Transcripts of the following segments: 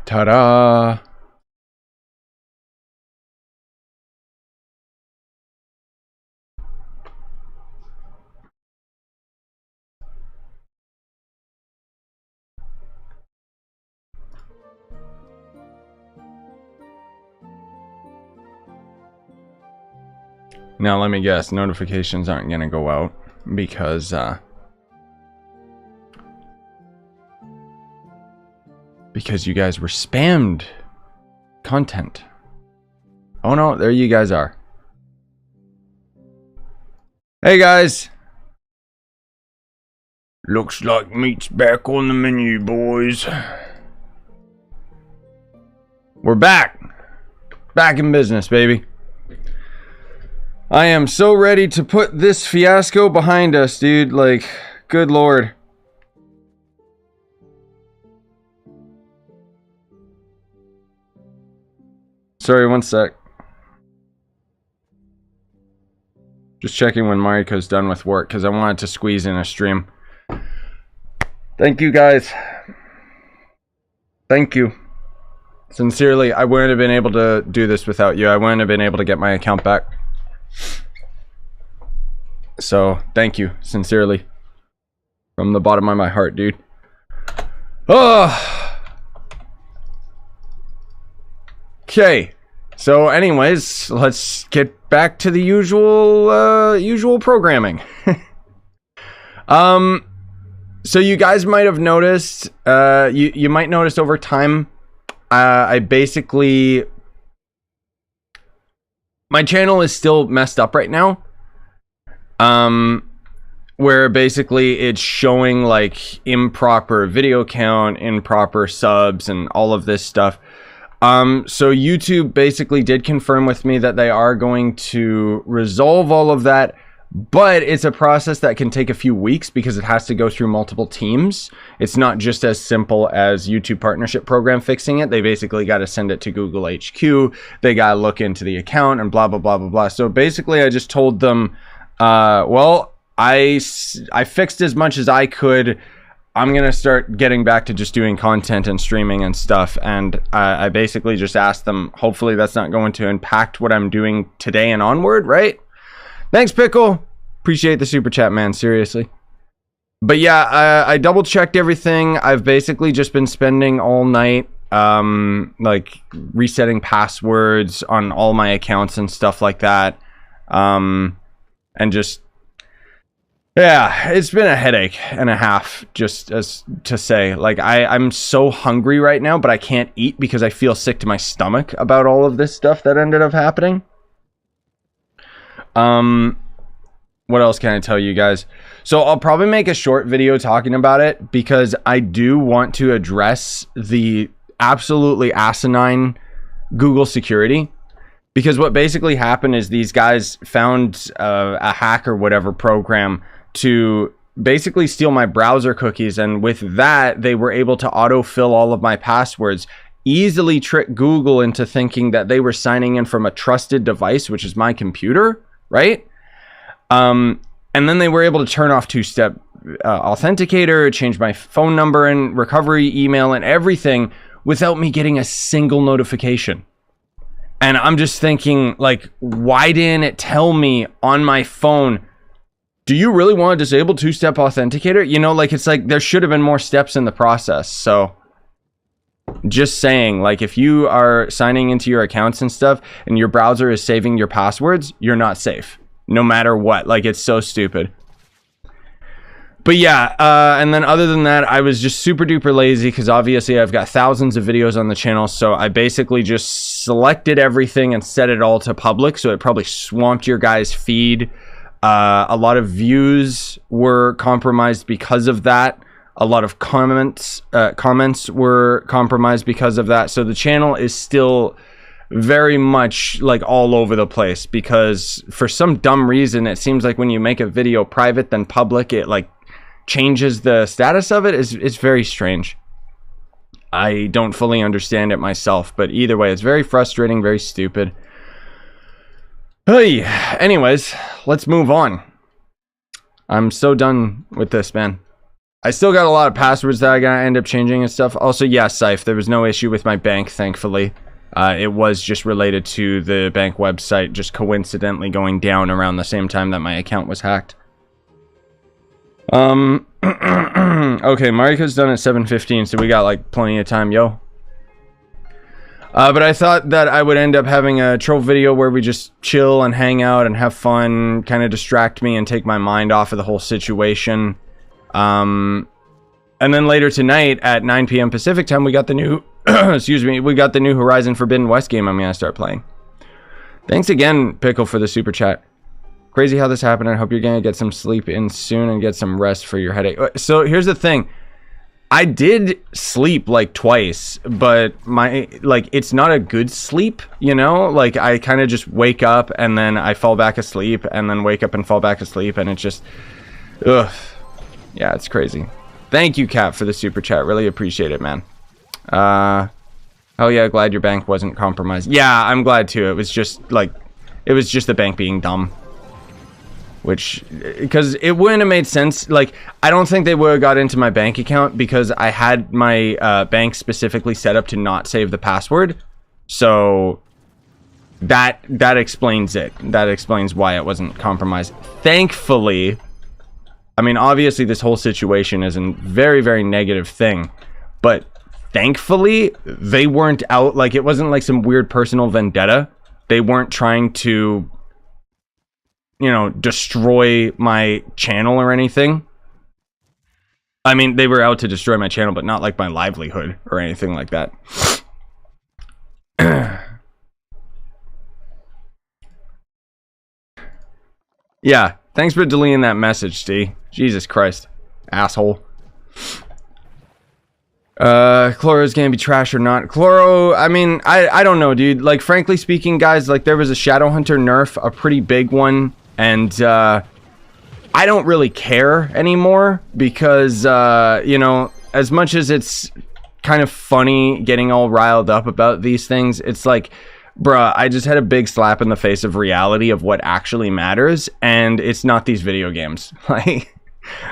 Ta-da! Now let me guess, notifications aren't gonna go out because you guys were spammed content. Oh no, there you guys are. Hey guys! Looks like meat's back on the menu, boys. We're back! Back in business, baby. I am so ready to put this fiasco behind us, dude. Like, good lord. Sorry, one sec. Just checking when Mariko's done with work, because I wanted to squeeze in a stream. Thank you, guys. Thank you. Sincerely, I wouldn't have been able to do this without you. I wouldn't have been able to get my account back. So, thank you, sincerely. From the bottom of my heart, dude. Oh! Okay. So, anyways, let's get back to the usual programming. So you guys might have noticed, you might notice over time, I basically... My channel is still messed up right now. Where basically it's showing like improper video count, improper subs, and all of this stuff. So YouTube basically did confirm with me that they are going to resolve all of that, but it's a process that can take a few weeks because it has to go through multiple teams. It's not just as simple as YouTube Partnership Program fixing it. They basically got to send it to Google HQ. They got to look into the account and blah, blah, blah, blah, blah. So basically I just told them, well, I fixed as much as I could. I'm going to start getting back to just doing content and streaming and stuff. And I basically just asked them, hopefully that's not going to impact what I'm doing today and onward, right? Thanks, Pickle. Appreciate the super chat, man. Seriously. But yeah, I double checked everything. I've basically just been spending all night, like resetting passwords on all my accounts and stuff like that. And just, yeah, it's been a headache and a half, just as to say. Like, I'm so hungry right now, but I can't eat because I feel sick to my stomach about all of this stuff that ended up happening. What else can I tell you guys? So I'll probably make a short video talking about it because I do want to address the absolutely asinine Google security. Because what basically happened is these guys found a hack or whatever program to basically steal my browser cookies. And with that, they were able to autofill all of my passwords, easily trick Google into thinking that they were signing in from a trusted device, which is my computer, right? And then they were able to turn off two-step authenticator, change my phone number and recovery email and everything without me getting a single notification. And I'm just thinking, like, why didn't it tell me on my phone, do you really want to disable two-step authenticator? You know, like, it's like there should have been more steps in the process. So just saying, like, if you are signing into your accounts and stuff and your browser is saving your passwords, you're not safe. No matter what. Like, it's so stupid. But yeah, and then other than that, I was just super duper lazy because obviously I've got thousands of videos on the channel. So I basically just selected everything and set it all to public. So it probably swamped your guys' feed. A lot of views were compromised because of that. A lot of comments were compromised because of that. So the channel is still very much like all over the place because for some dumb reason it seems like when you make a video private then public, it like changes the status of it. It's very strange. I don't fully understand it myself, but either way, it's very frustrating, very stupid. Hey, anyways, let's move on. I'm so done with this, man. I still got a lot of passwords that I gotta end up changing and stuff. Also, yeah, Scythe, there was no issue with my bank, thankfully. It was just related to the bank website just coincidentally going down around the same time that my account was hacked. Okay, Mariko's done at 7:15, so we got like plenty of time, yo. But I thought that I would end up having a Trove video where we just chill and hang out and have fun, kind of distract me and take my mind off of the whole situation. And then later tonight at 9 p.m. Pacific time, we got the new, excuse me, we got the new Horizon Forbidden West game I'm going to start playing. Thanks again, Pickle, for the super chat. Crazy how this happened. I hope you're going to get some sleep in soon and get some rest for your headache. So here's the thing. I did sleep like twice, but it's not a good sleep, you know? Like I kind of just wake up and then I fall back asleep and then wake up and fall back asleep and it's just, ugh. Yeah, it's crazy. Thank you, Cap, for the super chat. Really appreciate it, man. Oh yeah, glad your bank wasn't compromised. Yeah, I'm glad too. It was just the bank being dumb. Which, because it wouldn't have made sense. Like, I don't think they would have got into my bank account because I had my bank specifically set up to not save the password. So that explains it. That explains why it wasn't compromised. Thankfully, I mean, obviously this whole situation is a very, very negative thing. But thankfully, they weren't out. Like, it wasn't like some weird personal vendetta. They weren't trying to, you know, destroy my channel or anything. I mean, they were out to destroy my channel, but not like my livelihood or anything like that. Yeah, thanks for deleting that message, Steve. Jesus Christ. Asshole. Chloro's gonna be trash or not? Chloro, I mean, I don't know, dude. Like, frankly speaking, guys, like, there was a Shadowhunter nerf, a pretty big one. And, I don't really care anymore because, you know, as much as it's kind of funny getting all riled up about these things, it's like, bruh, I just had a big slap in the face of reality of what actually matters, and it's not these video games.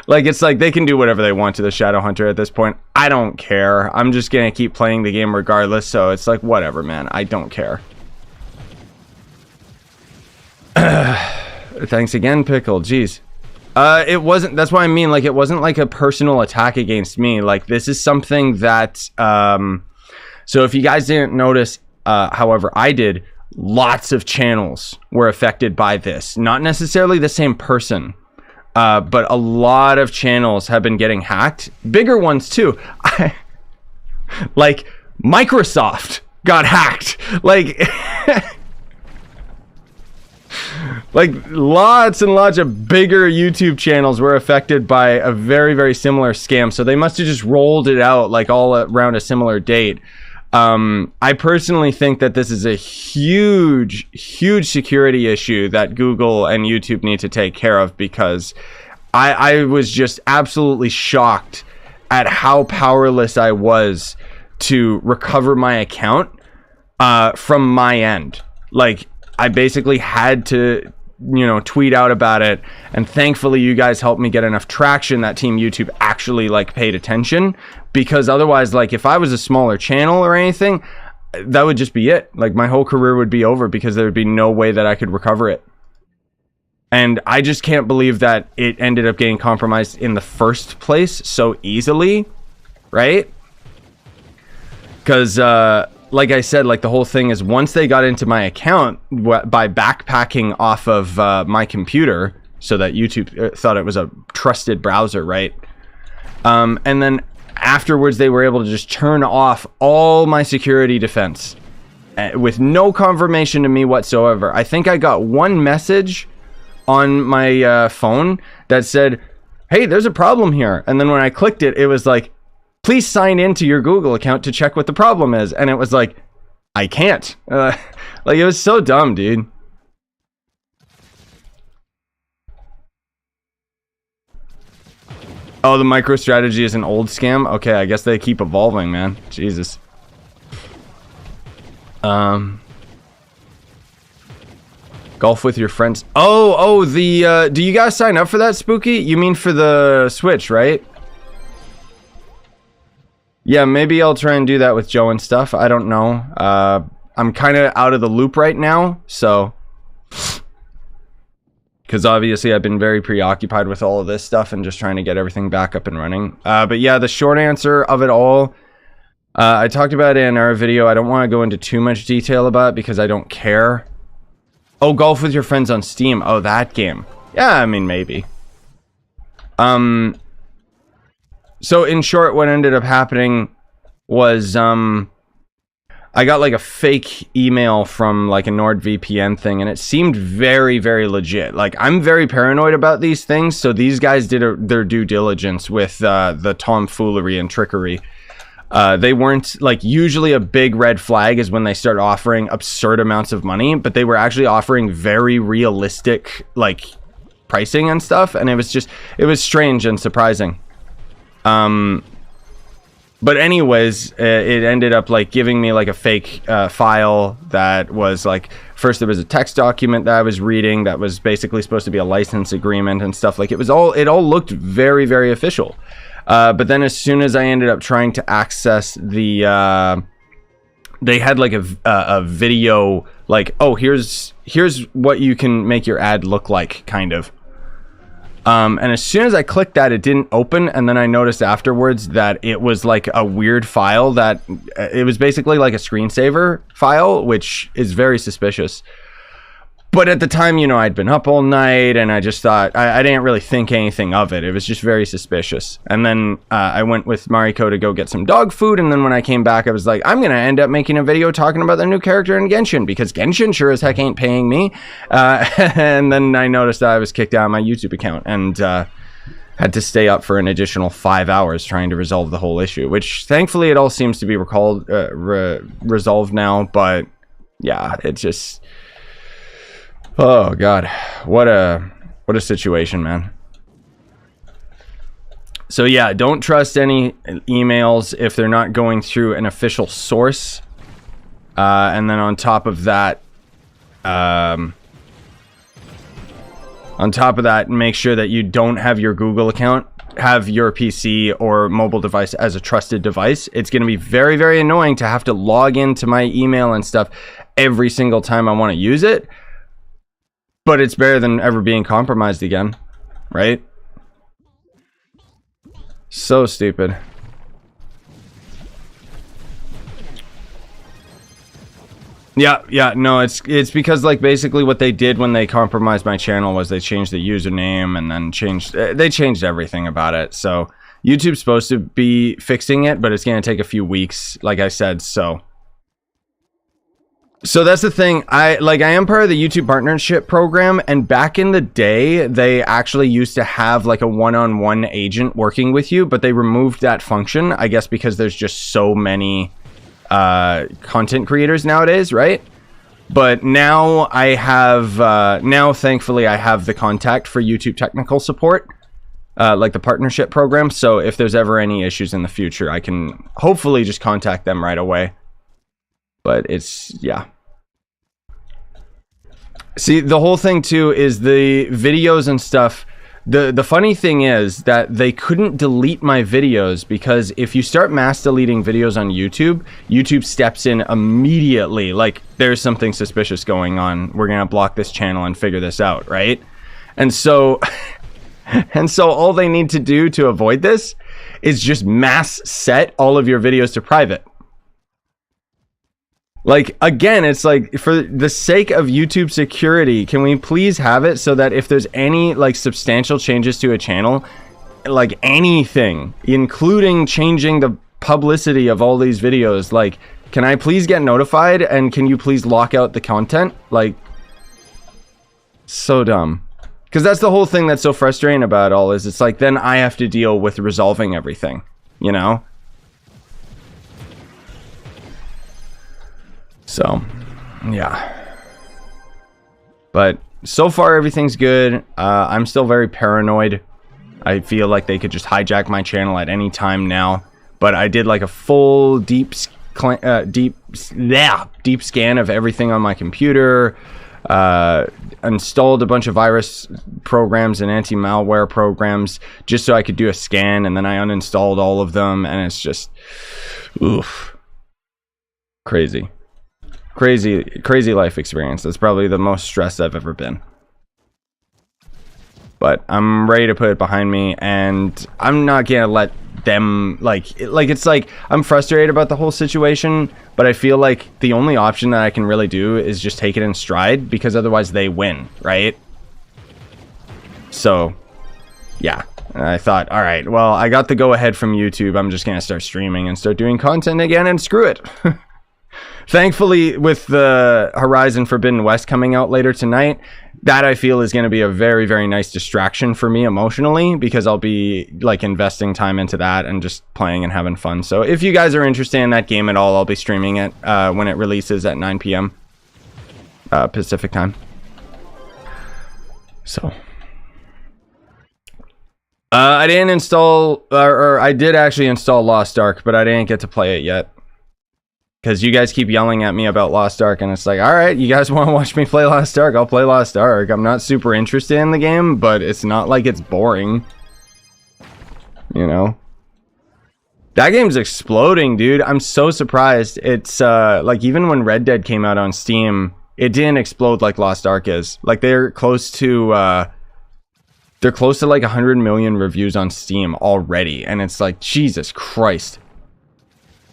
Like, it's like they can do whatever they want to the Shadowhunter at this point. I don't care. I'm just gonna keep playing the game regardless, so it's like, whatever, man. I don't care. Thanks again, Pickle. Jeez. It wasn't, that's what I mean, like, it wasn't like a personal attack against me. Like, this is something that, so if you guys didn't notice, however, I did, lots of channels were affected by this. Not necessarily the same person, but a lot of channels have been getting hacked. Bigger ones, too. Like, Microsoft got hacked. Like... Like, lots and lots of bigger YouTube channels were affected by a very, very similar scam. So they must have just rolled it out, like, all around a similar date. I personally think that this is a huge, huge security issue that Google and YouTube need to take care of, because I was just absolutely shocked at how powerless I was to recover my account from my end. Like, I basically had to, you know, tweet out about it, and thankfully you guys helped me get enough traction that Team YouTube actually, like, paid attention, because otherwise, like, if I was a smaller channel or anything, that would just be it. Like, my whole career would be over because there would be no way that I could recover it. And I just can't believe that it ended up getting compromised in the first place so easily, right? Because, like I said, like, the whole thing is, once they got into my account by backpacking off of my computer so that YouTube thought it was a trusted browser, right? And then afterwards, they were able to just turn off all my security defense with no confirmation to me whatsoever. I think I got one message on my phone that said, hey, there's a problem here. And then when I clicked it, it was like, please sign into your Google account to check what the problem is. And it was like, I can't. Like, it was so dumb, dude. Oh, the MicroStrategy is an old scam? Okay, I guess they keep evolving, man. Jesus. Golf with your friends. Oh, the, do you guys sign up for that, Spooky? You mean for the Switch, right? Yeah, maybe I'll try and do that with Joe and stuff. I don't know. I'm kind of out of the loop right now, so... Because obviously I've been very preoccupied with all of this stuff and just trying to get everything back up and running. But yeah, the short answer of it all, I talked about it in our video. I don't want to go into too much detail about it because I don't care. Oh, golf with your friends on Steam. Oh, that game. Yeah, I mean, maybe. So in short, what ended up happening was I got like a fake email from like a NordVPN thing, and it seemed very, very legit. Like, I'm very paranoid about these things, so these guys did their due diligence with the tomfoolery and trickery. They weren't, like, usually a big red flag is when they start offering absurd amounts of money, but they were actually offering very realistic, like, pricing and stuff, and it was strange and surprising. But anyways, it ended up like giving me like a fake file that was like, first there was a text document that I was reading that was basically supposed to be a license agreement and stuff. Like, it all looked very, very official. But then as soon as I ended up trying to access the, they had like a video, like, oh, here's what you can make your ad look like, kind of. And as soon as I clicked that, it didn't open, and then I noticed afterwards that it was like a weird file that it was basically like a screensaver file, which is very suspicious. But at the time, you know, I'd been up all night, and I just thought, I didn't really think anything of it. It was just very suspicious. And then I went with Mariko to go get some dog food, and then when I came back, I was like, I'm going to end up making a video talking about the new character in Genshin, because Genshin sure as heck ain't paying me. And then I noticed that I was kicked out of my YouTube account, and had to stay up for an additional 5 hours trying to resolve the whole issue, which thankfully it all seems to be resolved now. But yeah, it just... Oh god, what a situation, man. So yeah, don't trust any emails if they're not going through an official source. And then on top of that, make sure that you don't have your Google account, have your PC or mobile device as a trusted device. It's going to be very, very annoying to have to log into my email and stuff every single time I want to use it. But it's better than ever being compromised again, right? So stupid. Yeah, no, it's because, like, basically what they did when they compromised my channel was they changed the username and then they changed everything about it. So YouTube's supposed to be fixing it, but it's going to take a few weeks, like I said, so that's the thing. I am part of the YouTube partnership program, and back in the day, they actually used to have like a one-on-one agent working with you, but they removed that function, I guess because there's just so many content creators nowadays, right? But now I have, thankfully I have the contact for YouTube technical support, like the partnership program. So if there's ever any issues in the future, I can hopefully just contact them right away. But it's, yeah. See, the whole thing too is the videos and stuff. The funny thing is that they couldn't delete my videos, because if you start mass deleting videos on YouTube, YouTube steps in immediately. Like, there's something suspicious going on. We're going to block this channel and figure this out, right? And so, all they need to do to avoid this is just mass set all of your videos to private. Like, again, it's like, for the sake of YouTube security, can we please have it so that if there's any, like, substantial changes to a channel, like anything, including changing the publicity of all these videos, like, can I please get notified, and can you please lock out the content? Like, so dumb. Because that's the whole thing that's so frustrating about it all, is it's like, then I have to deal with resolving everything, you know? So, yeah. But so far, everything's good. I'm still very paranoid. I feel like they could just hijack my channel at any time now. But I did like a full deep scan of everything on my computer. installed a bunch of virus programs and anti-malware programs just so I could do a scan, and then I uninstalled all of them, and it's just oof, crazy life experience. That's probably the most stressed I've ever been. But I'm ready to put it behind me, and I'm not gonna let them it's like I'm frustrated about the whole situation, but I feel like the only option that I can really do is just take it in stride, because otherwise they win, right? So yeah, and I thought, all right, well, I got the go ahead from YouTube. I'm just gonna start streaming and start doing content again, and screw it. Thankfully, with the Horizon Forbidden West coming out later tonight, that I feel is going to be a very, very nice distraction for me emotionally, because I'll be like investing time into that and just playing and having fun. So if you guys are interested in that game at all, I'll be streaming it when it releases at 9 p.m. Pacific time. So I didn't install, or I did actually install Lost Ark, but I didn't get to play it yet. Because you guys keep yelling at me about Lost Ark, and it's like, all right, you guys want to watch me play Lost Ark? I'll play Lost Ark. I'm not super interested in the game, but it's not like it's boring. You know? That game's exploding, dude. I'm so surprised. It's, like, even when Red Dead came out on Steam, it didn't explode like Lost Ark is. Like, they're close to like 100 million reviews on Steam already, and it's like, Jesus Christ.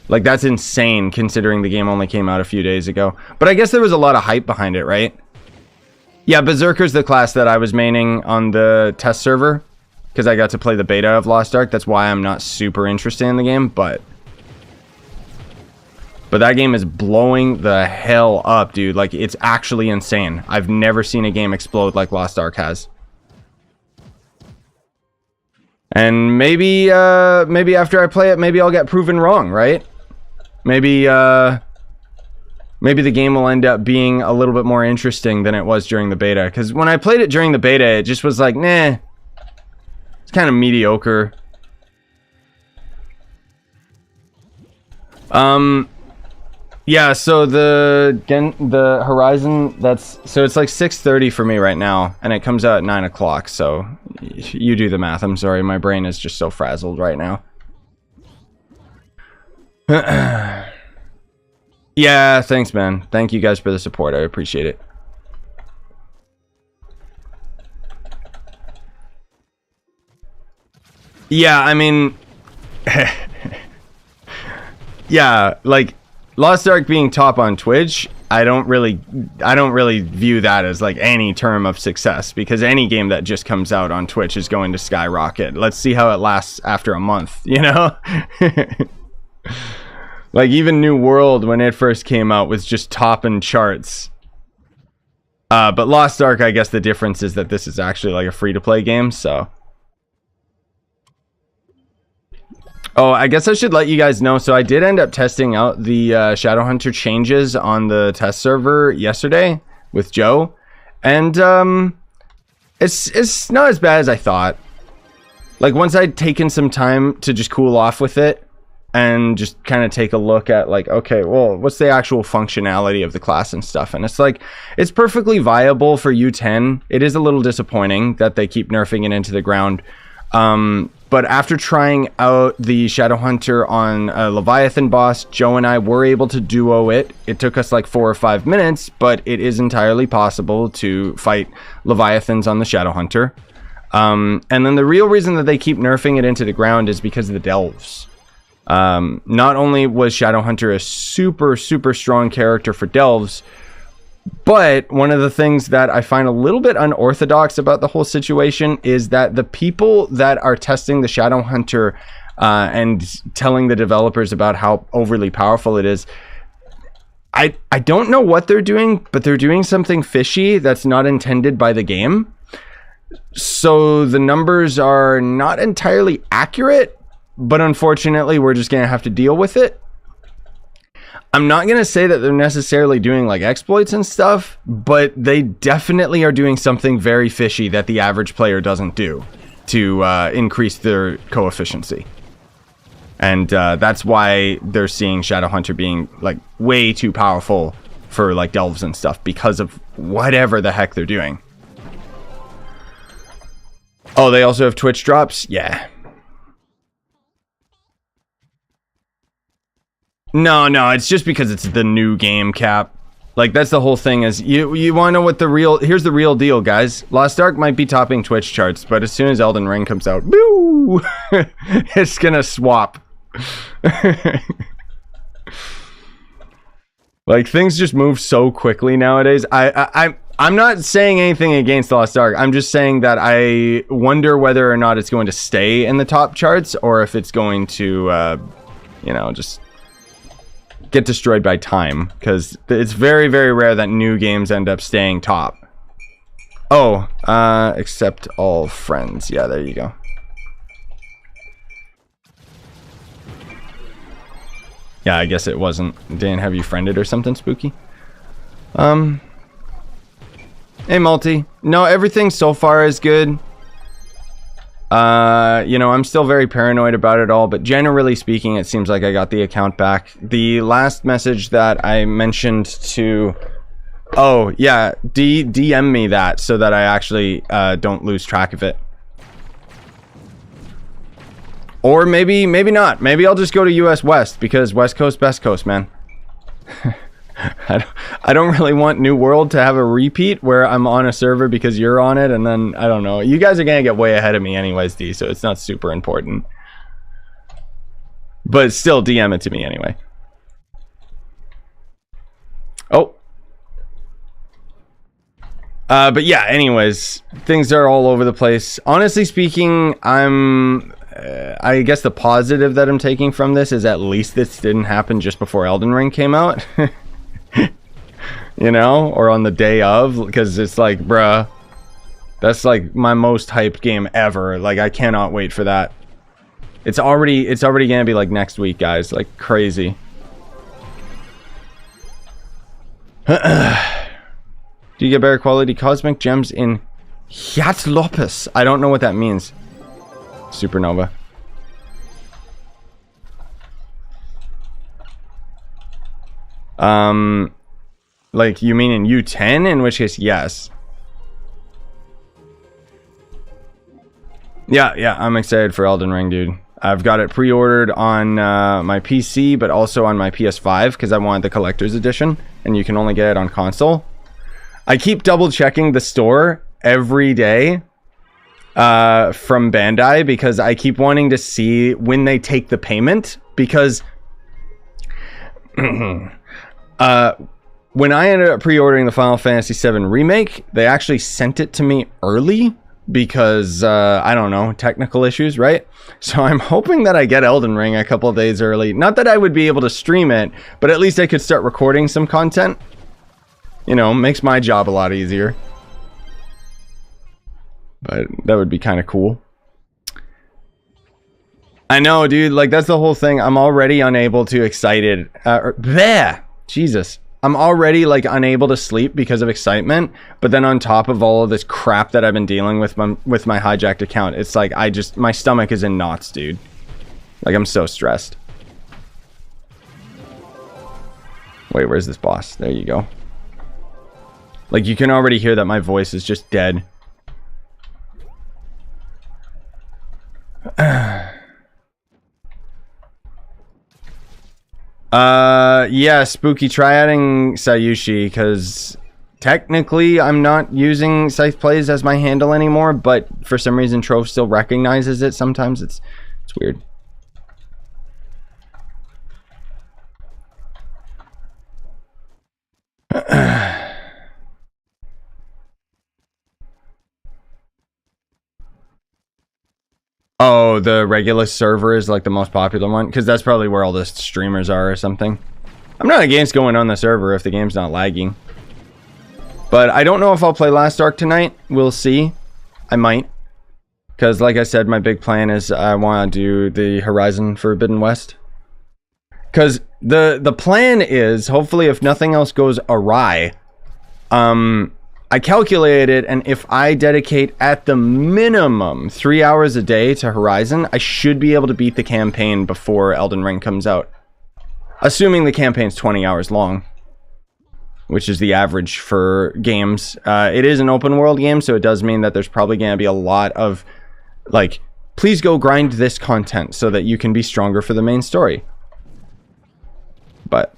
Like, that's insane, considering the game only came out a few days ago. But I guess there was a lot of hype behind it, right? Yeah, Berserker's the class that I was maining on the test server, because I got to play the beta of Lost Ark. That's why I'm not super interested in the game, but that game is blowing the hell up, dude. Like, it's actually insane. I've never seen a game explode like Lost Ark has. And maybe after I play it, maybe I'll get proven wrong, right? Maybe the game will end up being a little bit more interesting than it was during the beta. Because when I played it during the beta, it just was like, nah. It's kind of mediocre. Yeah, so the Horizon, so it's like 6:30 for me right now, and it comes out at 9 o'clock, so you do the math. I'm sorry, my brain is just so frazzled right now. Yeah, thanks, man. Thank you guys for the support. I appreciate it. Yeah, I mean, yeah, like Lost Ark being top on Twitch, I don't really view that as like any term of success, because any game that just comes out on Twitch is going to skyrocket. Let's see how it lasts after a month, you know? Like, even New World, when it first came out, was just topping charts. But Lost Ark, I guess the difference is that this is actually like a free-to-play game, so. Oh, I guess I should let you guys know. So I did end up testing out the Shadowhunter changes on the test server yesterday with Joe. And it's not as bad as I thought. Like, once I'd taken some time to just cool off with it, and just kind of take a look at like, okay, well, what's the actual functionality of the class and stuff? And it's like, it's perfectly viable for U10. It is a little disappointing that they keep nerfing it into the ground. But after trying out the Shadowhunter on a Leviathan boss, Joe and I were able to duo it. It took us like 4 or 5 minutes, but it is entirely possible to fight Leviathans on the Shadowhunter. And then the real reason that they keep nerfing it into the ground is because of the Delves. Not only was Shadowhunter a super, super strong character for Delves, but one of the things that I find a little bit unorthodox about the whole situation is that the people that are testing the Shadowhunter and telling the developers about how overly powerful it is, I don't know what they're doing, but they're doing something fishy that's not intended by the game. So the numbers are not entirely accurate, but unfortunately, we're just going to have to deal with it. I'm not going to say that they're necessarily doing like exploits and stuff, but they definitely are doing something very fishy that the average player doesn't do to increase their coefficiency. And that's why they're seeing Shadowhunter being like way too powerful for like delves and stuff because of whatever the heck they're doing. Oh, they also have Twitch drops? Yeah. No, it's just because it's the new game, Cap. Like, that's the whole thing is, you want to know what the real... Here's the real deal, guys. Lost Ark might be topping Twitch charts, but as soon as Elden Ring comes out, boo! It's gonna swap. Like, things just move so quickly nowadays. I'm not saying anything against Lost Ark. I'm just saying that I wonder whether or not it's going to stay in the top charts, or if it's going to, you know, just get destroyed by time. Because it's very, very rare that new games end up staying top. Oh, accept all friends. Yeah, there you go. Yeah, I guess it wasn't. Didn't have you friended or something, Spooky? Hey, Multi. No, everything so far is good. You know, I'm still very paranoid about it all, but generally speaking, it seems like I got the account back. The last message that I mentioned to... Oh, yeah, DM me that so that I actually don't lose track of it. Or maybe not. Maybe I'll just go to US West, because West Coast, best coast, man. I don't really want New World to have a repeat where I'm on a server because you're on it, and then, I don't know. You guys are gonna get way ahead of me anyways, D, so it's not super important. But still, DM it to me anyway. Oh. But yeah, anyways, things are all over the place. Honestly speaking, I guess the positive that I'm taking from this is at least this didn't happen just before Elden Ring came out. You know, or on the day of, because it's like, bruh, that's like my most hyped game ever. Like, I cannot wait for that. It's already gonna be like next week, guys. Like, crazy. Do you get better quality cosmic gems in Hyatlopus? I don't know what that means. Supernova. Like, you mean in U10? In which case, yes. Yeah, I'm excited for Elden Ring, dude. I've got it pre-ordered on my PC, but also on my PS5, because I wanted the collector's edition, and you can only get it on console. I keep double-checking the store every day from Bandai, because I keep wanting to see when they take the payment, because... when I ended up pre-ordering the Final Fantasy VII Remake, they actually sent it to me early because, I don't know, technical issues, right? So I'm hoping that I get Elden Ring a couple of days early. Not that I would be able to stream it, but at least I could start recording some content. You know, makes my job a lot easier. But that would be kind of cool. I know, dude, like, that's the whole thing. I'm already unable to excited. Jesus. I'm already, like, unable to sleep because of excitement, but then on top of all of this crap that I've been dealing with my hijacked account, it's like, my stomach is in knots, dude. Like, I'm so stressed. Wait, where's this boss? There you go. Like, you can already hear that my voice is just dead. Yeah, Spooky, try adding Scyushi, because technically I'm not using Scythe Plays as my handle anymore, but for some reason Trove still recognizes it sometimes. It's weird. Oh, the Regulus server is like the most popular one, because that's probably where all the streamers are or something. I'm not against going on the server if the game's not lagging. But I don't know if I'll play Last Ark tonight. We'll see. I might. Because like I said, my big plan is I want to do the Horizon Forbidden West. Because the plan is, hopefully if nothing else goes awry, I calculated, and if I dedicate at the minimum 3 hours a day to Horizon, I should be able to beat the campaign before Elden Ring comes out. Assuming the campaign's 20 hours long. which is the average for games. It is an open world game, so it does mean that there's probably going to be a lot of, like, please go grind this content so that you can be stronger for the main story. But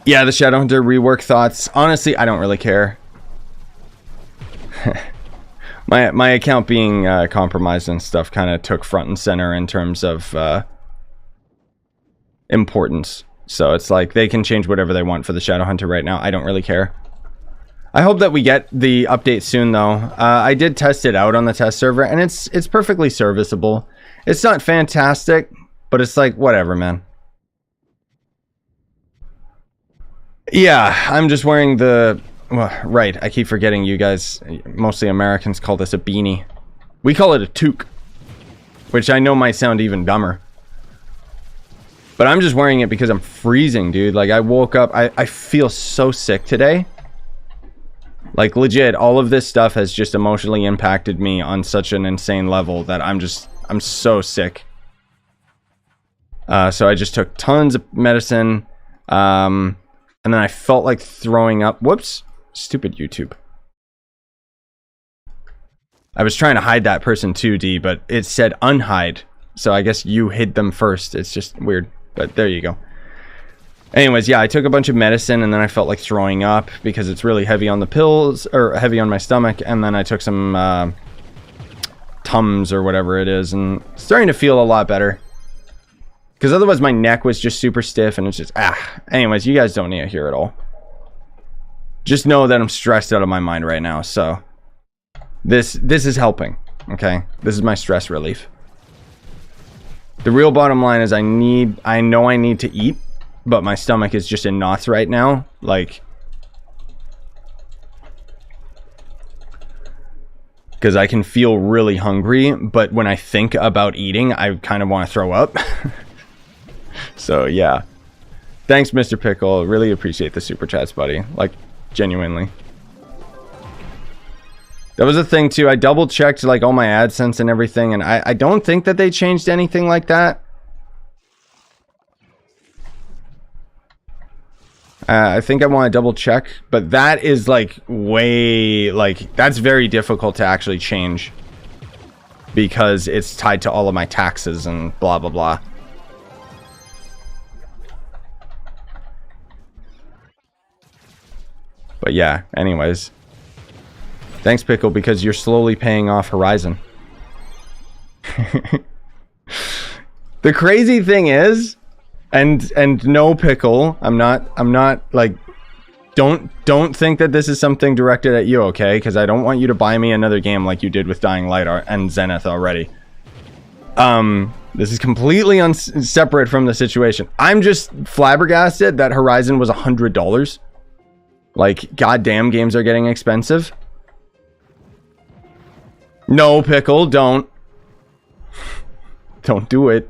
yeah, the Shadowhunter rework thoughts. Honestly, I don't really care. my account being compromised and stuff kind of took front and center in terms of importance. So it's like they can change whatever they want for the Shadowhunter right now. I don't really care. I hope that we get the update soon, though. I did test it out on the test server, and it's perfectly serviceable. It's not fantastic, but it's like, whatever, man. Yeah, I'm just wearing the... Well, right, I keep forgetting you guys, mostly Americans, call this a beanie. We call it a toque, which I know might sound even dumber. But I'm just wearing it because I'm freezing, dude. Like, I woke up... I feel so sick today. Like, legit, all of this stuff has just emotionally impacted me on such an insane level that I'm so sick. So I just took tons of medicine. And then I felt like throwing up. Whoops. Stupid YouTube. I was trying to hide that person too, D, but it said unhide. So I guess you hid them first. It's just weird. But there you go. Anyways, yeah, I took a bunch of medicine and then I felt like throwing up because it's really heavy on the pills, or heavy on my stomach. And then I took some Tums or whatever it is, and it's starting to feel a lot better. Because otherwise my neck was just super stiff and it's just, Anyways, you guys don't need to hear it all. Just know that I'm stressed out of my mind right now, so this is helping, okay? This is my stress relief. The real bottom line is I know I need to eat, but my stomach is just in knots right now, like, because I can feel really hungry, but when I think about eating, I kind of want to throw up. So yeah, thanks, Mr. Pickle. Really appreciate the super chats, buddy. Like, genuinely. That was a thing too. I double checked like all my AdSense and everything, and I don't think that they changed anything like that. I think I want to double check, but that is like way, like, that's very difficult to actually change because it's tied to all of my taxes and blah blah blah. But yeah, anyways. Thanks, Pickle, because you're slowly paying off Horizon. The crazy thing is, and no, Pickle, I'm not like, don't think that this is something directed at you, okay? Because I don't want you to buy me another game like you did with Dying Light and Zenith already. This is completely separate from the situation. I'm just flabbergasted that Horizon was $100. Like, goddamn, games are getting expensive. No, Pickle, don't. Don't do it.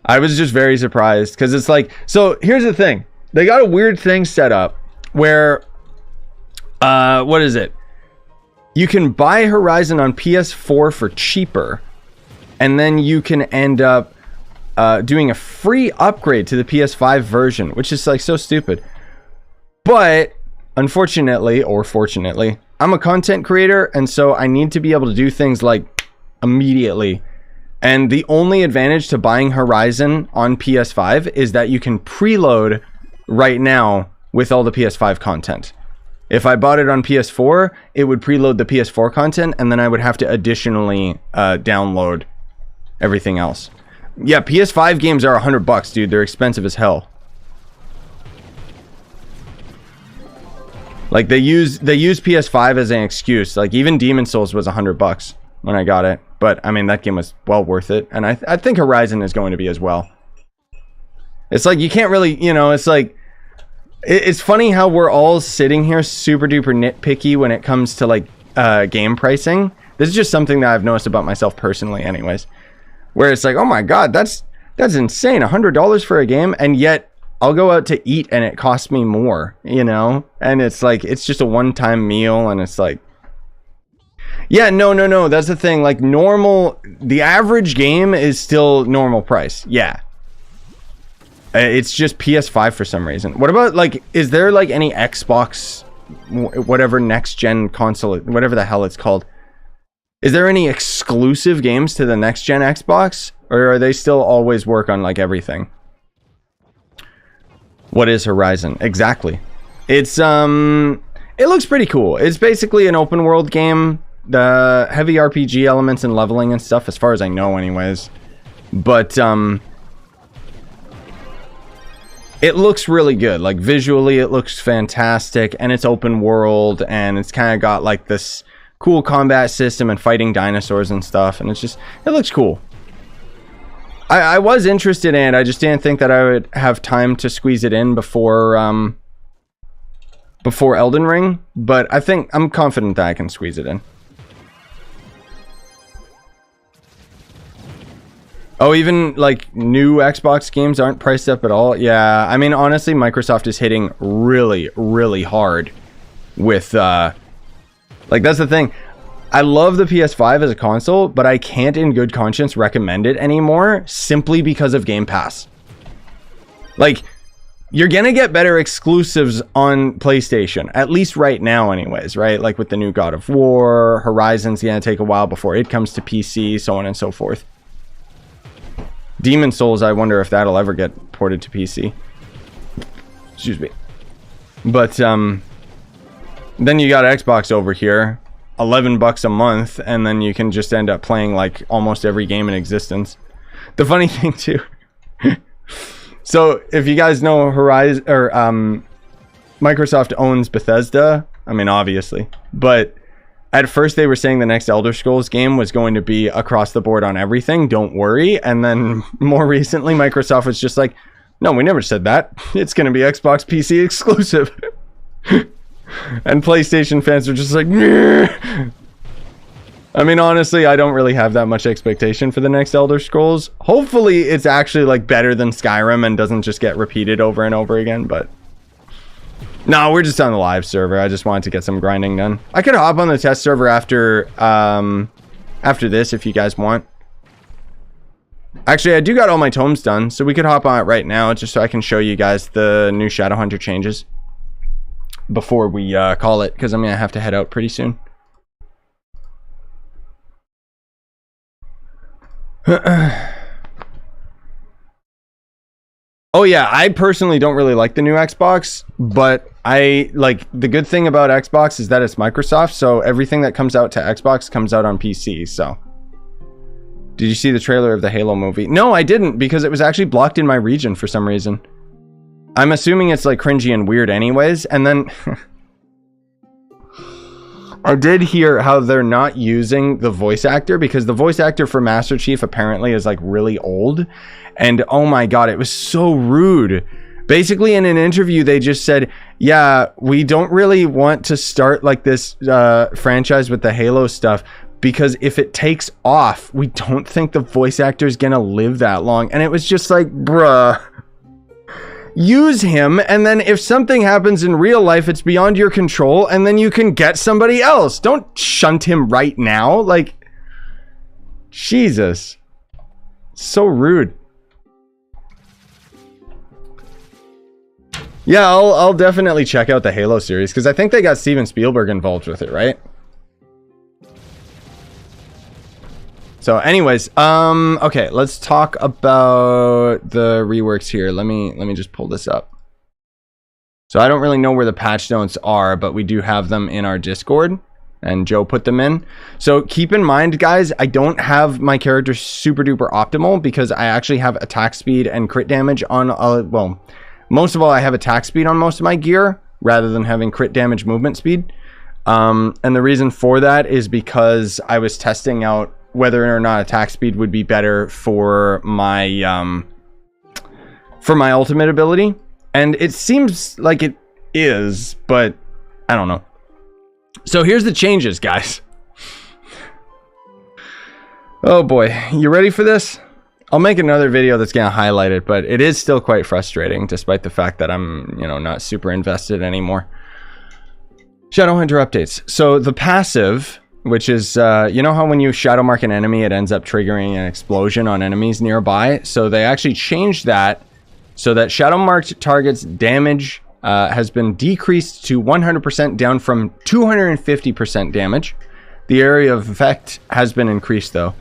I was just very surprised because it's like, so here's the thing. They got a weird thing set up where, what is it? You can buy Horizon on PS4 for cheaper, and then you can end up doing a free upgrade to the PS5 version, which is like so stupid. But unfortunately, or fortunately, I'm a content creator, and so I need to be able to do things like immediately. And the only advantage to buying Horizon on PS5 is that you can preload right now with all the PS5 content. If I bought it on PS4, it would preload the PS4 content, and then I would have to additionally download everything else. Yeah, PS5 games are $100, dude. They're expensive as hell. Like, they use PS5 as an excuse. Like, even Demon Souls was $100 when I got it. But, I mean, that game was well worth it. And I think Horizon is going to be as well. It's like, you can't really, you know, it's like... It's funny how we're all sitting here super duper nitpicky when it comes to, like, game pricing. This is just something that I've noticed about myself personally anyways. Where it's like, oh my god, that's insane, $100 for a game, and yet I'll go out to eat and it costs me more, you know? And it's like, it's just a one-time meal, and it's like, Yeah, no. That's the thing. Like normal, the average game is still normal price. Yeah. It's just PS5 for some reason. What about like, is there like any Xbox, whatever next gen console, whatever the hell it's called? Is there any exclusive games to the next gen Xbox, or are they still always work on like everything? What is Horizon? Exactly. It's it looks pretty cool. It's basically an open world game. The heavy RPG elements and leveling and stuff, as far as I know anyways. But it looks really good. Like visually it looks fantastic, and it's open world, and it's kind of got like this cool combat system and fighting dinosaurs and stuff, and it's just, it looks cool. I was interested in it. I just didn't think that I would have time to squeeze it in before Elden Ring, but I'm confident that I can squeeze it in. Oh, even like new Xbox games aren't priced up at all? Yeah, I mean, honestly, Microsoft is hitting really, really hard with, like, that's the thing. I love the PS5 as a console, but I can't in good conscience recommend it anymore simply because of Game Pass. Like, you're gonna get better exclusives on PlayStation, at least right now anyways, right? Like with the new God of War, Horizon's gonna take a while before it comes to PC, so on and so forth. Demon Souls, I wonder if that'll ever get ported to PC. Excuse me. But, then you got Xbox over here. $11 a month, and then you can just end up playing like almost every game in existence. The funny thing too, so if you guys know Horizon, or Microsoft owns Bethesda, I mean obviously, but at first they were saying the next Elder Scrolls game was going to be across the board on everything, don't worry, and then more recently Microsoft was just like, no, we never said that, it's going to be Xbox PC exclusive. And PlayStation fans are just like, Nyeh. I mean, honestly, I don't really have that much expectation for the next Elder Scrolls. Hopefully, it's actually like better than Skyrim and doesn't just get repeated over and over again, but... No, we're just on the live server. I just wanted to get some grinding done. I could hop on the test server after this if you guys want. Actually, I do got all my tomes done, so we could hop on it right now just so I can show you guys the new Shadowhunter changes before we call it, because I'm gonna have to head out pretty soon. Oh yeah, I personally don't really like the new Xbox, but I like, the good thing about Xbox is that it's Microsoft, so everything that comes out to Xbox comes out on PC. So did you see the trailer of the Halo movie? No, I didn't, because it was actually blocked in my region for some reason. I'm assuming it's like cringy and weird anyways. And then I did hear how they're not using the voice actor, because the voice actor for Master Chief apparently is like really old. And oh my god, it was so rude. Basically in an interview they just said, yeah, we don't really want to start like this franchise with the Halo stuff, because if it takes off, we don't think the voice actor is gonna live that long. And it was just like, bruh. Use him, and then if something happens in real life, it's beyond your control, and then you can get somebody else. Don't shunt him right now. Like, Jesus. So rude. Yeah, I'll definitely check out the Halo series, because I think they got Steven Spielberg involved with it, right? So anyways, okay, let's talk about the reworks here. Let me just pull this up. So I don't really know where the patch notes are, but we do have them in our Discord, and Joe put them in. So keep in mind, guys, I don't have my character super duper optimal, because I actually have attack speed and crit damage on, well, most of all, I have attack speed on most of my gear, rather than having crit damage movement speed. And the reason for that is because I was testing out whether or not attack speed would be better for my ultimate ability, and it seems like it is, but I don't know. So here's the changes, guys. Oh boy, you ready for this? I'll make another video that's gonna highlight it, but it is still quite frustrating, despite the fact that I'm, you know, not super invested anymore. Shadowhunter updates. So the passive which is, you know how when you shadow mark an enemy, it ends up triggering an explosion on enemies nearby? So they actually changed that so that shadow marked targets damage has been decreased to 100%, down from 250% damage. The area of effect has been increased though.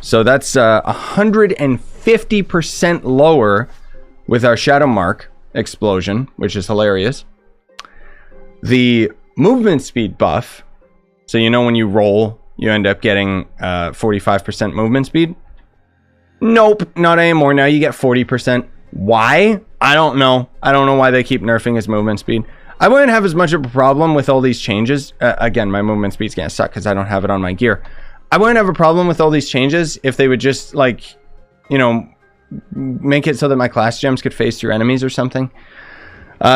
So that's 150% lower with our shadow mark explosion, which is hilarious. The movement speed buff, so you know when you roll, you end up getting 45% movement speed. Nope, not anymore. Now you get 40%. Why? I don't know. I don't know why they keep nerfing his movement speed. I wouldn't have as much of a problem with all these changes. Again, my movement speed's gonna suck because I don't have it on my gear. I wouldn't have a problem with all these changes if they would just, like, you know, make it so that my class gems could phase through enemies or something.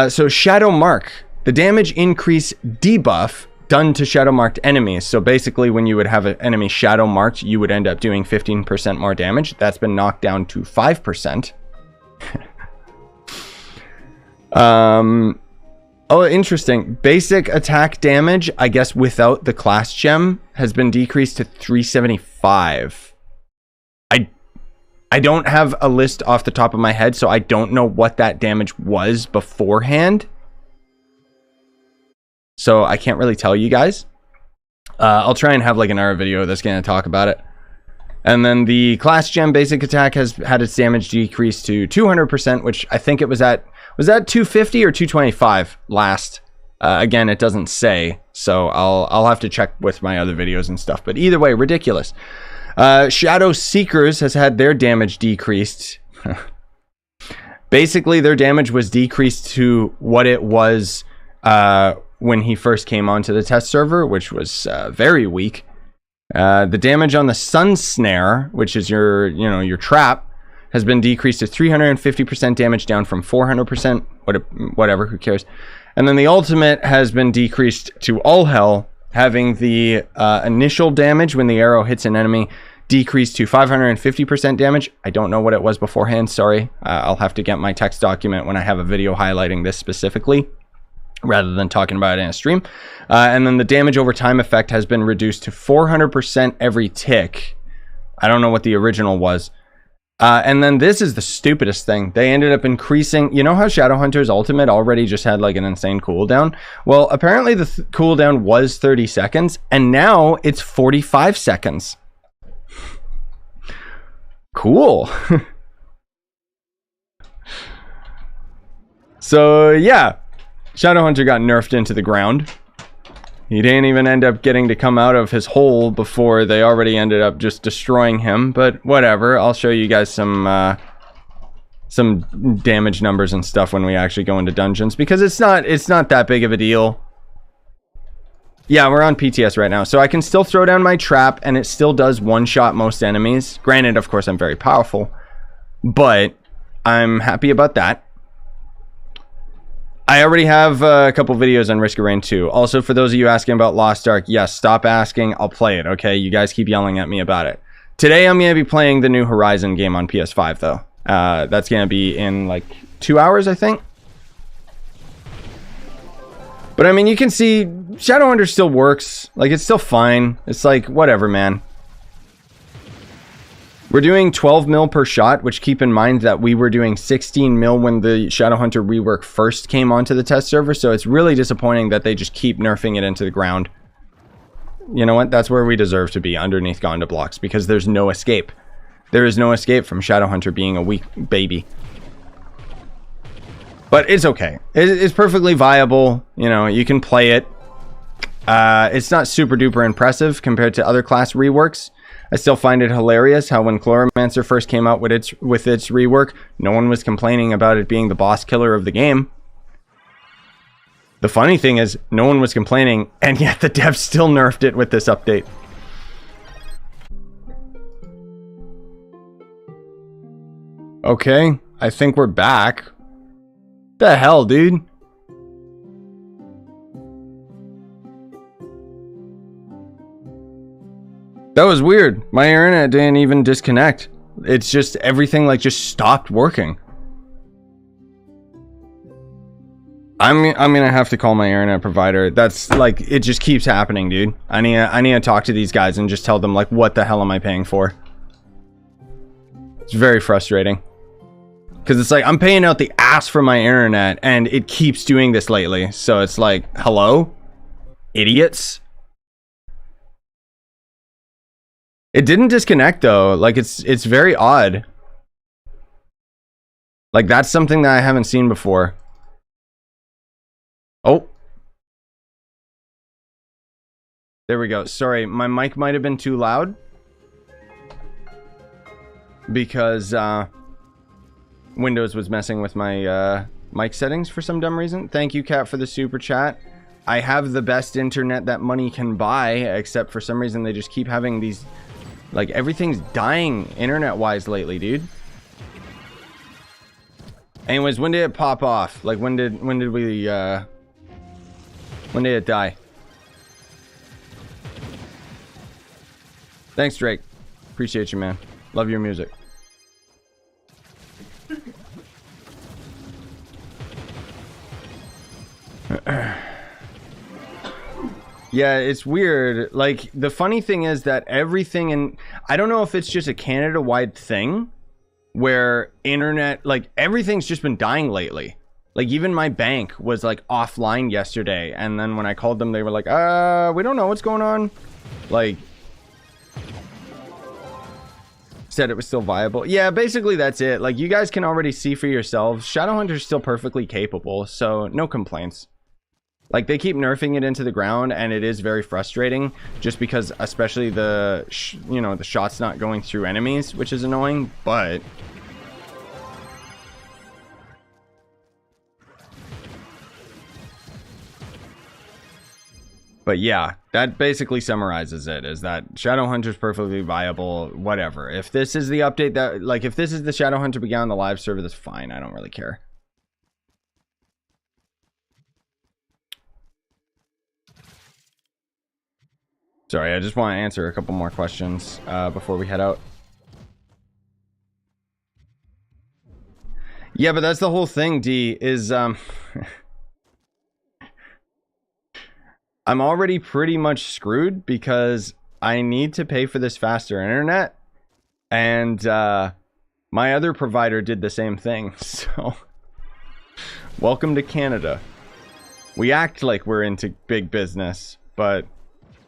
So Shadow Mark, the damage increase debuff done to shadow marked enemies. So basically when you would have an enemy shadow marked, you would end up doing 15% more damage. That's been knocked down to 5%. Oh, interesting. Basic attack damage, I guess without the class gem, has been decreased to 375. I don't have a list off the top of my head, so I don't know what that damage was beforehand. So I can't really tell you guys. I'll try and have like another video that's going to talk about it. And then the class gem basic attack has had its damage decreased to 200%, which I think it was at 250 or 225 last. Again, it doesn't say, so I'll have to check with my other videos and stuff. But either way, ridiculous. Shadow Seekers has had their damage decreased. Basically, their damage was decreased to what it was when he first came onto the test server, which was very weak. The damage on the Sun Snare, which is your trap, has been decreased to 350% damage, down from 400%. Whatever, who cares? And then the ultimate has been decreased to All Hell, having the initial damage when the arrow hits an enemy decreased to 550% damage. I don't know what it was beforehand, sorry. I'll have to get my text document when I have a video highlighting this specifically, rather than talking about it in a stream. And then the damage over time effect has been reduced to 400% every tick. I don't know what the original was. And then this is the stupidest thing. They ended up increasing, you know how Shadowhunter's ultimate already just had like an insane cooldown? Well, apparently the cooldown was 30 seconds, and now it's 45 seconds. Cool. So yeah, Shadowhunter got nerfed into the ground. He didn't even end up getting to come out of his hole before they already ended up just destroying him, but whatever. I'll show you guys some damage numbers and stuff when we actually go into dungeons, because it's not that big of a deal. Yeah, we're on PTS right now, so I can still throw down my trap and it still does one-shot most enemies. Granted, of course, I'm very powerful, but I'm happy about that. I already have a couple videos on Risk of Rain 2. Also, for those of you asking about Lost Ark, yes, stop asking. I'll play it, okay? You guys keep yelling at me about it. Today, I'm going to be playing the new Horizon game on PS5, though. That's going to be in, like, 2 hours, I think. But, I mean, you can see Shadowhunter still works. Like, it's still fine. It's like, whatever, man. We're doing 12 mil per shot, which keep in mind that we were doing 16 mil when the Shadowhunter rework first came onto the test server, so it's really disappointing that they just keep nerfing it into the ground. You know what? That's where we deserve to be, underneath Gonda blocks, because there's no escape. There is no escape from Shadowhunter being a weak baby. But it's okay. It's perfectly viable. You know, you can play it. It's not super duper impressive compared to other class reworks. I still find it hilarious how when Chloromancer first came out with its rework, no one was complaining about it being the boss killer of the game. The funny thing is, no one was complaining, and yet the devs still nerfed it with this update. Okay, I think we're back. The hell, dude? That was weird. My internet didn't even disconnect. It's just everything like just stopped working. I'm gonna have to call my internet provider. That's like, it just keeps happening, dude. I need to talk to these guys and just tell them like, what the hell am I paying for? It's very frustrating. Because it's like, I'm paying out the ass for my internet and it keeps doing this lately. So it's like, hello? Idiots? It didn't disconnect though. Like, it's very odd. Like, that's something that I haven't seen before. Oh. There we go. Sorry, my mic might have been too loud. Because Windows was messing with my mic settings for some dumb reason. Thank you, Kat, for the super chat. I have the best internet that money can buy, except for some reason they just keep having these... Like, everything's dying internet-wise lately, dude. Anyways, when did it pop off? Like, when did it die? Thanks, Drake. Appreciate you, man. Love your music. Yeah, it's weird. Like, the funny thing is that everything in... I don't know if it's just a Canada-wide thing where internet... Like, everything's just been dying lately. Like, even my bank was, like, offline yesterday. And then when I called them, they were like, we don't know what's going on. Like... Said it was still viable. Yeah, basically that's it. Like, you guys can already see for yourselves. Shadowhunter's still perfectly capable, so no complaints. Like, they keep nerfing it into the ground, and it is very frustrating, just because, especially the, you know, the shot's not going through enemies, which is annoying, but... But yeah, that basically summarizes it, is that Shadowhunter's perfectly viable, whatever. If this is the update that, like, if this is the Shadowhunter began on the live server, that's fine, I don't really care. Sorry, I just want to answer a couple more questions before we head out. Yeah, but that's the whole thing, D, is I'm already pretty much screwed because I need to pay for this faster internet, and my other provider did the same thing. So welcome to Canada. We act like we're into big business, but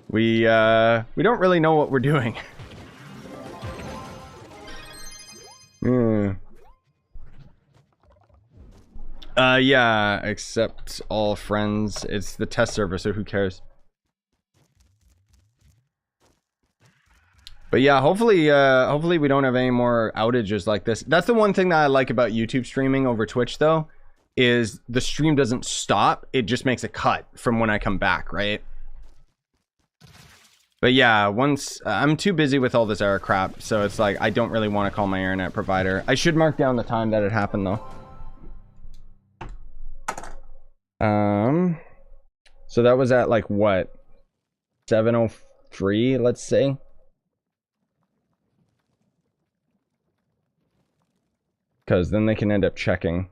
we don't really know what we're doing. Yeah, accept all friends. It's the test server, so who cares? But yeah, hopefully we don't have any more outages like this. That's the one thing that I like about YouTube streaming over Twitch, though, is the stream doesn't stop. It just makes a cut from when I come back, right? But yeah, once I'm too busy with all this error crap, so it's like I don't really want to call my internet provider. I should mark down the time that it happened, though. So that was at like what, 7:03, let's say. Because then they can end up checking.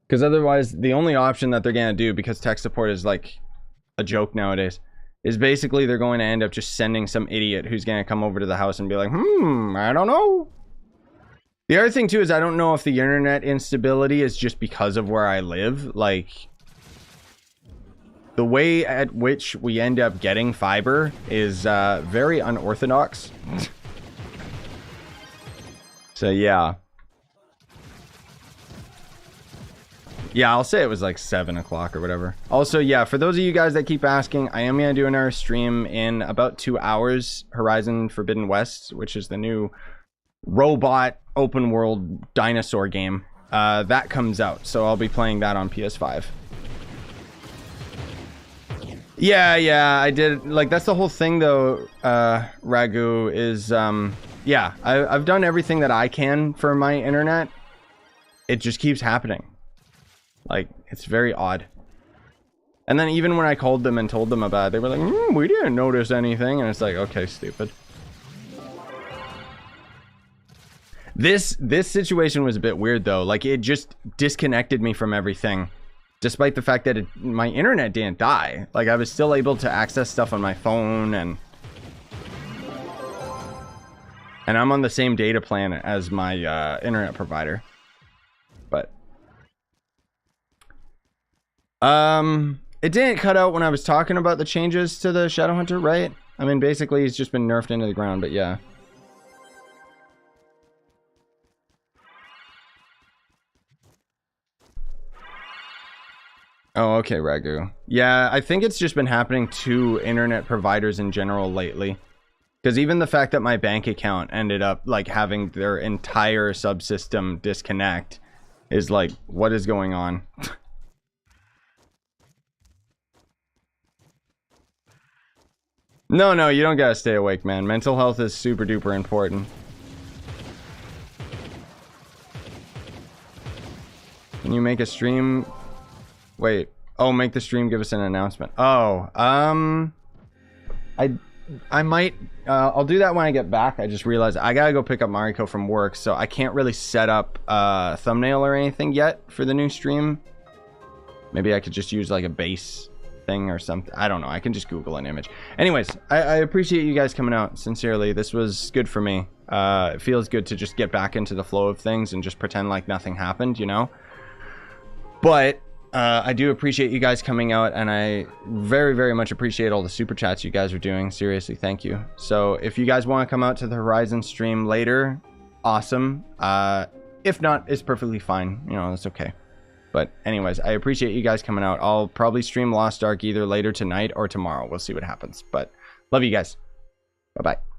Because otherwise, the only option that they're gonna do, because tech support is like a joke nowadays, is basically they're going to end up just sending some idiot who's gonna come over to the house and be like, I don't know. The other thing too is I don't know if the internet instability is just because of where I live. Like, the way at which we end up getting fiber is very unorthodox. So yeah. Yeah, I'll say it was like 7 o'clock or whatever. Also, yeah, for those of you guys that keep asking, I am going to do another stream in about 2 hours. Horizon Forbidden West, which is the new robot open world dinosaur game. That comes out, so I'll be playing that on PS5. Yeah, I did. Like, that's the whole thing, though, Ragu, is, yeah, I've done everything that I can for my internet. It just keeps happening. Like, it's very odd. And then even when I called them and told them about it, they were like, we didn't notice anything. And it's like, okay, stupid. This situation was a bit weird though. Like it just disconnected me from everything, despite the fact that my internet didn't die. Like I was still able to access stuff on my phone, and I'm on the same data plan as my internet provider. But it didn't cut out when I was talking about the changes to the Shadowhunter, right? I mean, basically he's just been nerfed into the ground, but yeah. Oh, okay, Ragu. Yeah, I think it's just been happening to internet providers in general lately. Because even the fact that my bank account ended up like having their entire subsystem disconnect is like, what is going on? No, you don't gotta stay awake, man. Mental health is super duper important. Can you make a stream? Wait. Oh, make the stream, give us an announcement. Oh, I might, I'll do that when I get back. I just realized I gotta go pick up Mariko from work, so I can't really set up a thumbnail or anything yet for the new stream. Maybe I could just use like a base thing or something. I don't know. I can just Google an image. Anyways, I appreciate you guys coming out. Sincerely, this was good for me. It feels good to just get back into the flow of things and just pretend like nothing happened, you know? But I do appreciate you guys coming out, and I very, very much appreciate all the super chats you guys are doing. Seriously, thank you. So if you guys want to come out to the Horizon stream later, awesome. If not, it's perfectly fine. You know, that's okay. But anyways, I appreciate you guys coming out. I'll probably stream Lost Ark either later tonight or tomorrow. We'll see what happens. But love you guys. Bye-bye.